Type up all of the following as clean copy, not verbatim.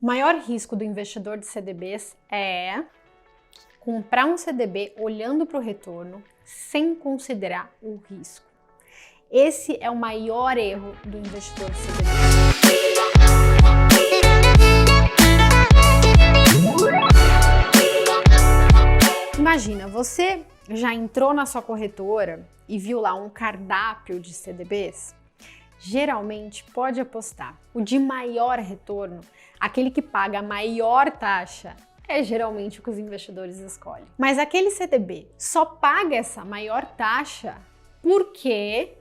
O maior risco do investidor de CDBs é comprar um CDB olhando para o retorno sem considerar o risco. Esse é o maior erro do investidor de CDB. Imagina, você já entrou na sua corretora e viu lá um cardápio de CDBs? Geralmente pode apostar, o de maior retorno, aquele que paga a maior taxa, é geralmente o que os investidores escolhem. Mas aquele CDB só paga essa maior taxa porque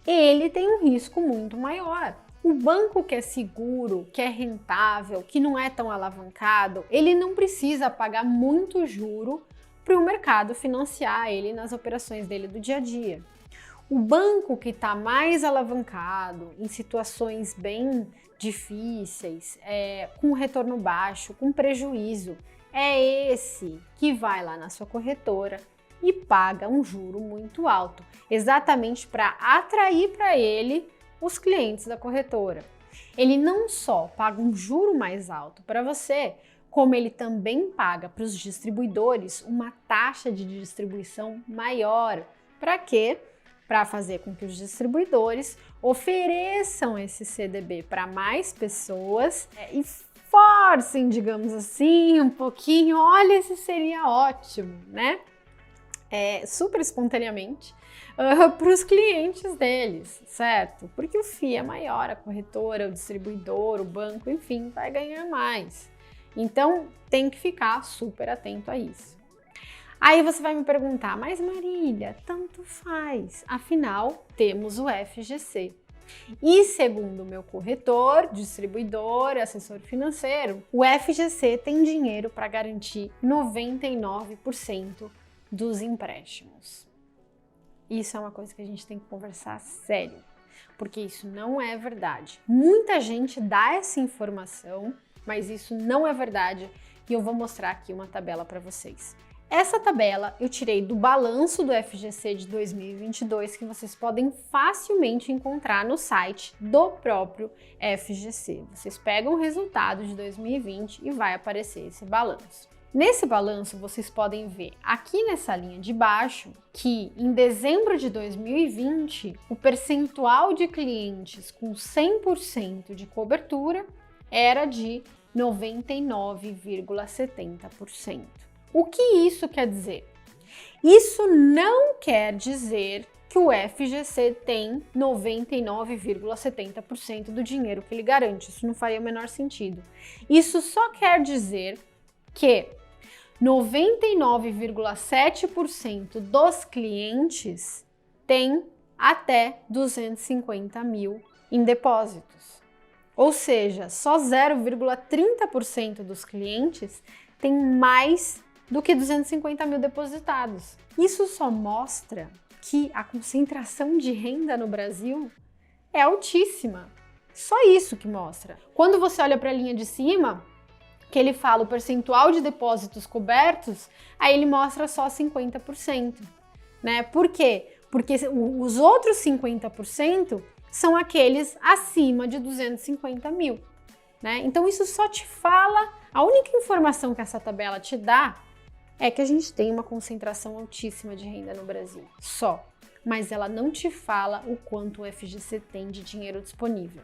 ele tem um risco muito maior. O banco que é seguro, que é rentável, que não é tão alavancado, ele não precisa pagar muito juro para o mercado financiar ele nas operações dele do dia a dia. O banco que está mais alavancado, em situações bem difíceis, com retorno baixo, com prejuízo, é esse que vai lá na sua corretora e paga um juro muito alto, exatamente para atrair para ele os clientes da corretora. Ele não só paga um juro mais alto para você, como ele também paga para os distribuidores uma taxa de distribuição maior. Para quê? Para fazer com que os distribuidores ofereçam esse CDB para mais pessoas e forcem, digamos assim, um pouquinho, olha, esse seria ótimo, né? Super espontaneamente para os clientes deles, certo? Porque o FII é maior, a corretora, o distribuidor, o banco, enfim, vai ganhar mais. Então, tem que ficar super atento a isso. Aí você vai me perguntar, mas Marília, tanto faz, afinal temos o FGC. E segundo o meu corretor, distribuidor, assessor financeiro, o FGC tem dinheiro para garantir 99% dos empréstimos. Isso é uma coisa que a gente tem que conversar sério, porque isso não é verdade. Muita gente dá essa informação, mas isso não é verdade e eu vou mostrar aqui uma tabela para vocês. Essa tabela eu tirei do balanço do FGC de 2022, que vocês podem facilmente encontrar no site do próprio FGC. Vocês pegam o resultado de 2020 e vai aparecer esse balanço. Nesse balanço, vocês podem ver aqui nessa linha de baixo que em dezembro de 2020, o percentual de clientes com 100% de cobertura era de 99,70%. O que isso quer dizer? Isso não quer dizer que o FGC tem 99,70% do dinheiro que ele garante. Isso não faria o menor sentido. Isso só quer dizer que 99,7% dos clientes têm até 250 mil em depósitos. Ou seja, só 0,30% dos clientes têm mais do que 250 mil depositados. Isso só mostra que a concentração de renda no Brasil é altíssima. Só isso que mostra. Quando você olha para a linha de cima, que ele fala o percentual de depósitos cobertos, aí ele mostra só 50%, né? Por quê? Porque os outros 50% são aqueles acima de 250 mil, né? Então isso só te fala, a única informação que essa tabela te dá é que a gente tem uma concentração altíssima de renda no Brasil, só. Mas ela não te fala o quanto o FGC tem de dinheiro disponível.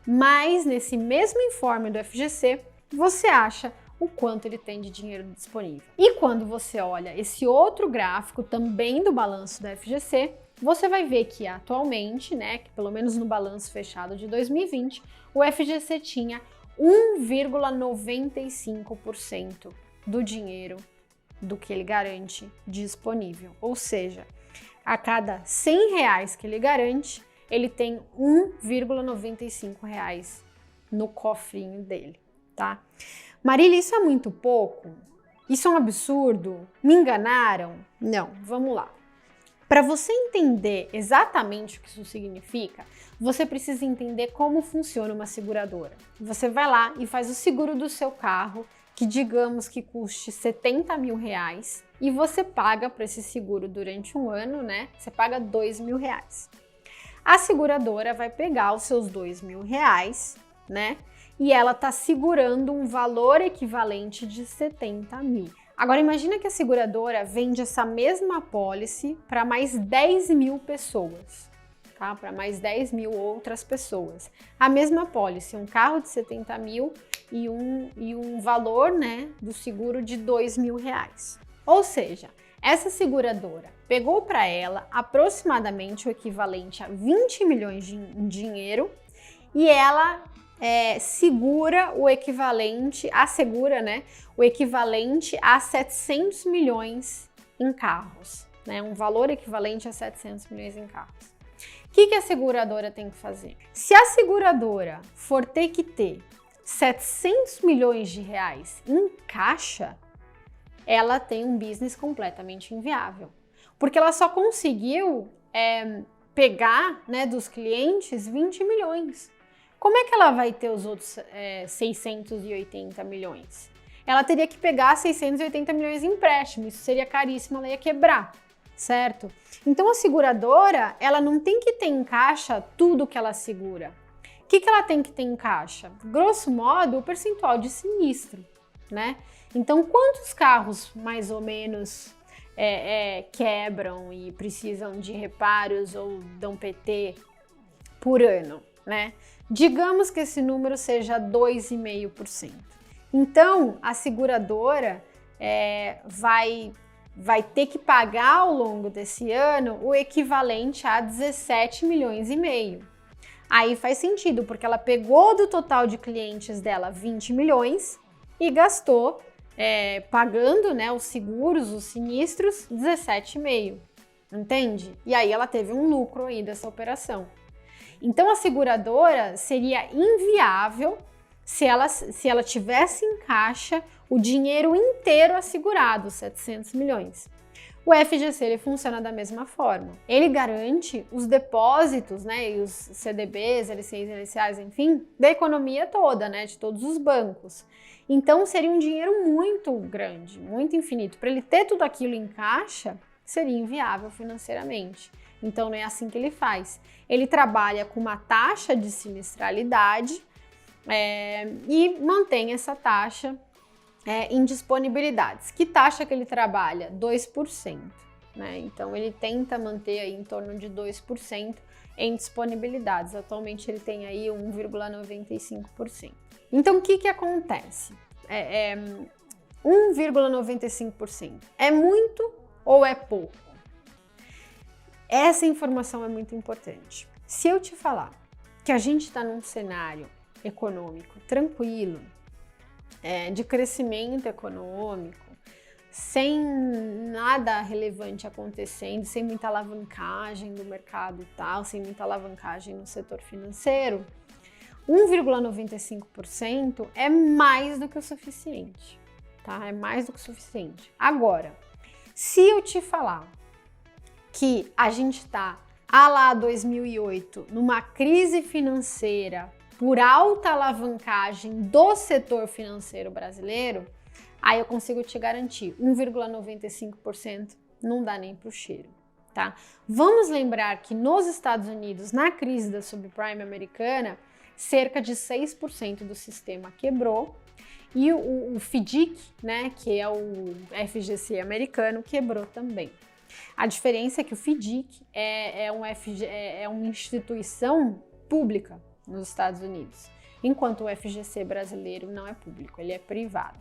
Mas nesse mesmo informe do FGC, você acha o quanto ele tem de dinheiro disponível. E quando você olha esse outro gráfico, também do balanço da FGC, você vai ver que atualmente, né, que pelo menos no balanço fechado de 2020, o FGC tinha 1,95% do dinheiro do que ele garante disponível. Ou seja, a cada R$100 que ele garante, ele tem R$1,95 no cofrinho dele, tá? Marília, isso é muito pouco? Isso é um absurdo? Me enganaram? Não, vamos lá. Para você entender exatamente o que isso significa, você precisa entender como funciona uma seguradora. Você vai lá e faz o seguro do seu carro, que digamos que custe R$70 mil, e você paga para esse seguro durante um ano, né? Você paga R$2 mil. A seguradora vai pegar os seus R$2 mil, né? e ela está segurando um valor equivalente de 70 mil. Agora imagina que a seguradora vende essa mesma apólice para mais 10 mil pessoas, tá? Para mais 10 mil outras pessoas. A mesma apólice, um carro de 70 mil e um valor, né, do seguro de 2 mil reais. Ou seja, essa seguradora pegou para ela aproximadamente o equivalente a 20 milhões em dinheiro e ela segura o equivalente, assegura, né, o equivalente a 700 milhões em carros, né, um valor equivalente a 700 milhões em carros. O que a seguradora tem que fazer? Se a seguradora for ter que ter 700 milhões de reais em caixa, ela tem um business completamente inviável, porque ela só conseguiu pegar, né, dos clientes 20 milhões. Como é que ela vai ter os outros 680 milhões? Ela teria que pegar 680 milhões em empréstimo, isso seria caríssimo, ela ia quebrar, certo? Então a seguradora, ela não tem que ter em caixa tudo que ela segura. O que ela tem que ter em caixa? Grosso modo, o percentual de sinistro, né? Então, quantos carros, mais ou menos, quebram e precisam de reparos ou dão PT por ano, né? Digamos que esse número seja 2,5%. Então, a seguradora vai ter que pagar ao longo desse ano o equivalente a 17 milhões e meio. Aí faz sentido, porque ela pegou do total de clientes dela 20 milhões e gastou, pagando, né, os seguros, os sinistros, 17,5, entende? E aí ela teve um lucro aí dessa operação. Então a seguradora seria inviável se ela tivesse em caixa o dinheiro inteiro assegurado, 700 milhões. O FGC ele funciona da mesma forma. Ele garante os depósitos, né, e os CDBs, LCIs, LCAs, enfim, da economia toda, né, de todos os bancos. Então seria um dinheiro muito grande, muito infinito. Para ele ter tudo aquilo em caixa, seria inviável financeiramente. Então não é assim que ele faz. Ele trabalha com uma taxa de sinistralidade e mantém essa taxa em disponibilidades. Que taxa que ele trabalha? 2%. Né? Então ele tenta manter aí em torno de 2% em disponibilidades. Atualmente ele tem aí 1,95%. Então o que acontece? 1,95% é muito ou é pouco? Essa informação é muito importante. Se eu te falar que a gente está num cenário econômico tranquilo, de crescimento econômico, sem nada relevante acontecendo, sem muita alavancagem do mercado e tal, sem muita alavancagem no setor financeiro, 1,95% é mais do que o suficiente, tá? É mais do que o suficiente. Agora, se eu te falar que a gente está, lá 2008, numa crise financeira por alta alavancagem do setor financeiro brasileiro, aí eu consigo te garantir, 1,95% não dá nem para o cheiro, tá? Vamos lembrar que nos Estados Unidos, na crise da subprime americana, cerca de 6% do sistema quebrou e o FDIC, né, que é o FGC americano, quebrou também. A diferença é que o FDIC é uma instituição pública nos Estados Unidos, enquanto o FGC brasileiro não é público, ele é privado.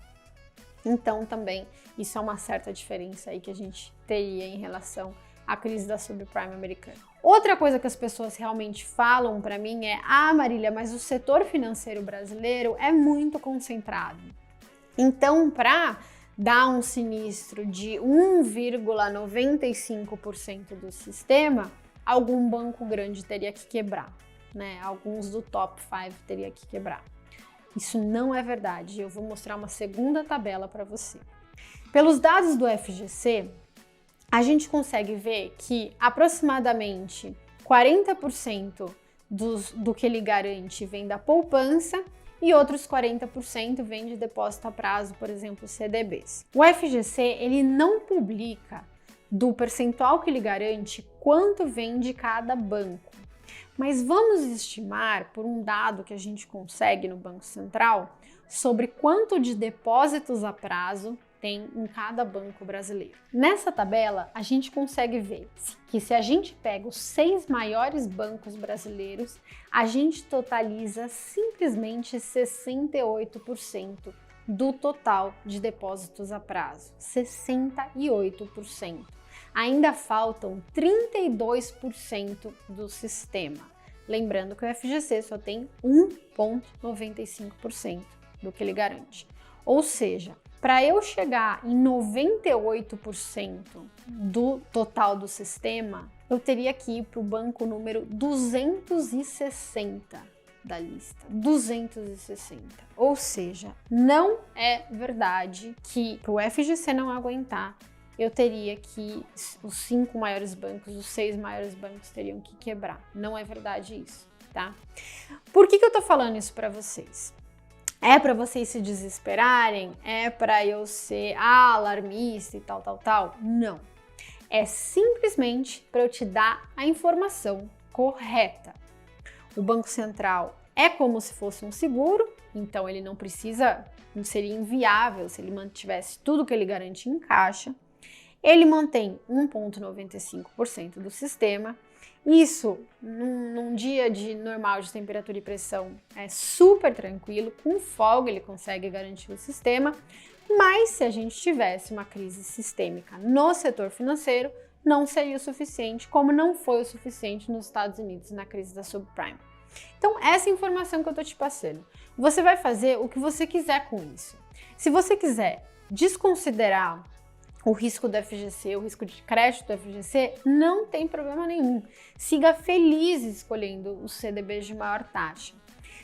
Então também isso é uma certa diferença aí que a gente teria em relação à crise da subprime americana. Outra coisa que as pessoas realmente falam para mim é: Marília, mas o setor financeiro brasileiro é muito concentrado. Então, para dar um sinistro de 1,95% do sistema, algum banco grande teria que quebrar, né? Alguns do top 5 teria que quebrar. Isso não é verdade. Eu vou mostrar uma segunda tabela para você. Pelos dados do FGC, a gente consegue ver que aproximadamente 40% do que ele garante vem da poupança e outros 40% vem de depósito a prazo, por exemplo, CDBs. O FGC, ele não publica do percentual que ele garante quanto vem de cada banco. Mas vamos estimar por um dado que a gente consegue no Banco Central sobre quanto de depósitos a prazo tem em cada banco brasileiro. Nessa tabela, a gente consegue ver que se a gente pega os 6 maiores bancos brasileiros, a gente totaliza simplesmente 68% do total de depósitos a prazo. 68%. Ainda faltam 32% do sistema. Lembrando que o FGC só tem 1,95% do que ele garante. Ou seja, para eu chegar em 98% do total do sistema, eu teria que ir para o banco número 260 da lista. 260. Ou seja, não é verdade que para o FGC não aguentar, eu teria que, os 5 maiores bancos, os 6 maiores bancos teriam que quebrar. Não é verdade isso, tá? Por que eu tô falando isso para vocês? É para vocês se desesperarem? É para eu ser alarmista e tal? Não. É simplesmente para eu te dar a informação correta. O Banco Central é como se fosse um seguro, então ele não seria inviável se ele mantivesse tudo que ele garante em caixa. Ele mantém 1,95% do sistema. Isso, num dia normal de temperatura e pressão, é super tranquilo, com folga ele consegue garantir o sistema, mas se a gente tivesse uma crise sistêmica no setor financeiro, não seria o suficiente, como não foi o suficiente nos Estados Unidos na crise da subprime. Então, essa informação que eu estou te passando, você vai fazer o que você quiser com isso. Se você quiser desconsiderar o risco do FGC, o risco de crédito do FGC, não tem problema nenhum. Siga feliz escolhendo os CDBs de maior taxa.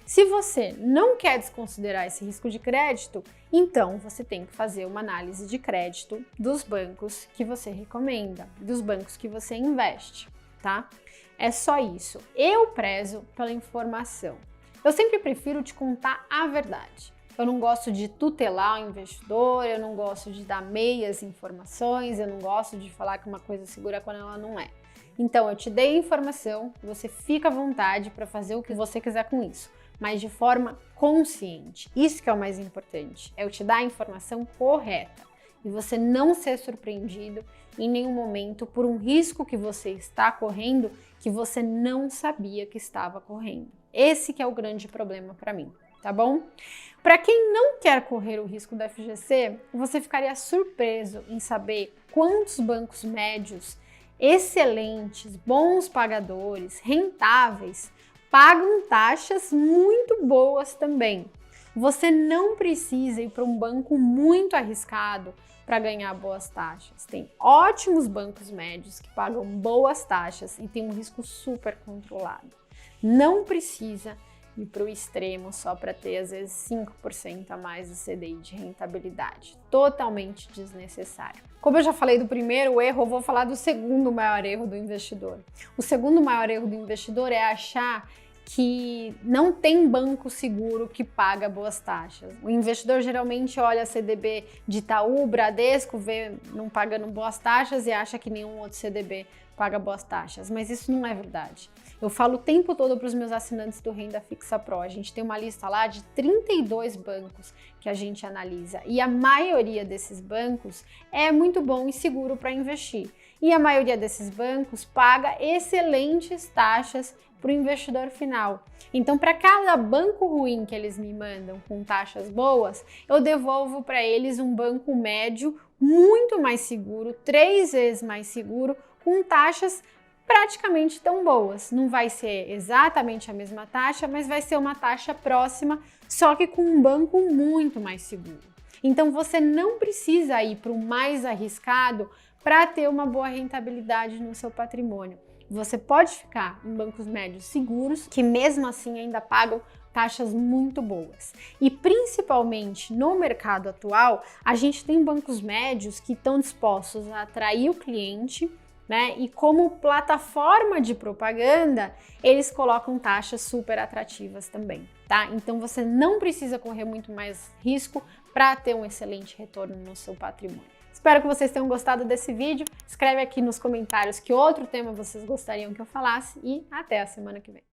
Se você não quer desconsiderar esse risco de crédito, então você tem que fazer uma análise de crédito dos bancos que você recomenda, dos bancos que você investe, tá? É só isso. Eu prezo pela informação. Eu sempre prefiro te contar a verdade. Eu não gosto de tutelar o investidor, eu não gosto de dar meias informações, eu não gosto de falar que uma coisa é segura quando ela não é. Então, eu te dei a informação, você fica à vontade para fazer o que você quiser com isso, mas de forma consciente. Isso que é o mais importante, é eu te dar a informação correta e você não ser surpreendido em nenhum momento por um risco que você está correndo que você não sabia que estava correndo. Esse que é o grande problema para mim, tá bom? Para quem não quer correr o risco do FGC, você ficaria surpreso em saber quantos bancos médios, excelentes, bons pagadores, rentáveis, pagam taxas muito boas também. Você não precisa ir para um banco muito arriscado para ganhar boas taxas. Tem ótimos bancos médios que pagam boas taxas e tem um risco super controlado. Não precisa ir para o extremo só para ter, às vezes, 5% a mais de CDI de rentabilidade. Totalmente desnecessário. Como eu já falei do primeiro erro, eu vou falar do segundo maior erro do investidor. O segundo maior erro do investidor é achar que não tem banco seguro que paga boas taxas. O investidor geralmente olha a CDB de Itaú, Bradesco, vê não pagando boas taxas e acha que nenhum outro CDB paga boas taxas, mas isso não é verdade. Eu falo o tempo todo para os meus assinantes do Renda Fixa Pro, a gente tem uma lista lá de 32 bancos que a gente analisa e a maioria desses bancos é muito bom e seguro para investir. E a maioria desses bancos paga excelentes taxas para o investidor final. Então, para cada banco ruim que eles me mandam com taxas boas, eu devolvo para eles um banco médio muito mais seguro, 3 vezes mais seguro, com taxas praticamente tão boas. Não vai ser exatamente a mesma taxa, mas vai ser uma taxa próxima, só que com um banco muito mais seguro. Então você não precisa ir para o mais arriscado para ter uma boa rentabilidade no seu patrimônio. Você pode ficar em bancos médios seguros, que mesmo assim ainda pagam taxas muito boas. E principalmente no mercado atual, a gente tem bancos médios que estão dispostos a atrair o cliente, né? E como plataforma de propaganda, eles colocam taxas super atrativas também, tá? Então você não precisa correr muito mais risco para ter um excelente retorno no seu patrimônio. Espero que vocês tenham gostado desse vídeo. Escreve aqui nos comentários que outro tema vocês gostariam que eu falasse e até a semana que vem.